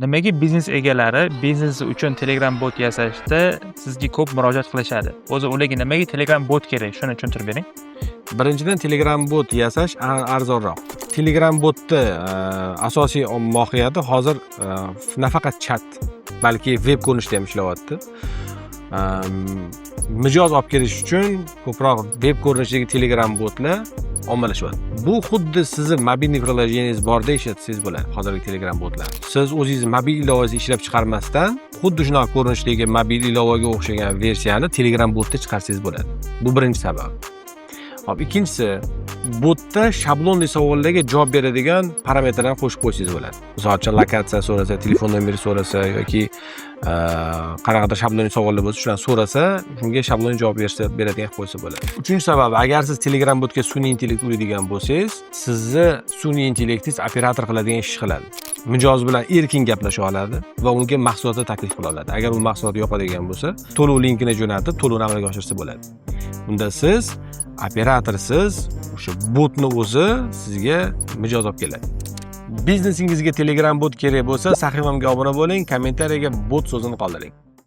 Nimaga biznes egalari biznesi uchun Telegram bot yasashda sizga ko'p murojaat qilishadi? O'zi ularga nimaga Telegram bot kerak? Shuni tushuntirib bering. Birinchidan Telegram bot yasash arzonroq. Telegram botni asosiy mohiyati hozir nafaqat chat, balki web ko'rinishida ham ishlayapti. Mijoz olib kelish uchun ko'proq web ko'rinishidagi Telegram botlar ommalashyapti. Bu xuddi sizni mobilniy prilojeniyingiz borda ishlatsangiz bo'ladi, hozirgi Telegram botlar. Siz o'zingiz mobil ilovangizni ishlab chiqarmasdan, xuddi shunaqa ko'rinishdagi mobil ilovaga o'xshagan versiyani Telegram botda chiqarsangiz bo'ladi. Bu birinchi sabab. Hop, ikkinchisi, botda shablonli savollarga javob beradigan parametrlarni qo'shib qo'ysangiz bo'ladi. Misol uchun lokatsiya so'rasa, telefon nomeri so'rasa yoki qanaqadir shablonli savollar bo'lsa, shularni so'rasa, shunga shablonli javob beradigan qilib qo'ysa bo'ladi. Uchinchi sabab, agar siz Telegram botga sun'iy intellekt uradigan bo'lsangiz, sizni sun'iy intellektingiz operator qiladigan ish qiladi. Mijoz bilan erkin gaplasha oladi va unga mahsulotni taklif qila oladi. Agar u mahsulot yoqadigan bo'lsa, to'lov linkini jo'natib, to'lovni amalga oshirsa bo'ladi. Bunda siz operatorsiz, o'sha botni o'zi sizga mijoz olib keladi. Biznesingizga Telegram bot kerak bo'lsa, sahifamga obuna bo'ling, kommentariyaga bot so'zini qoldiring.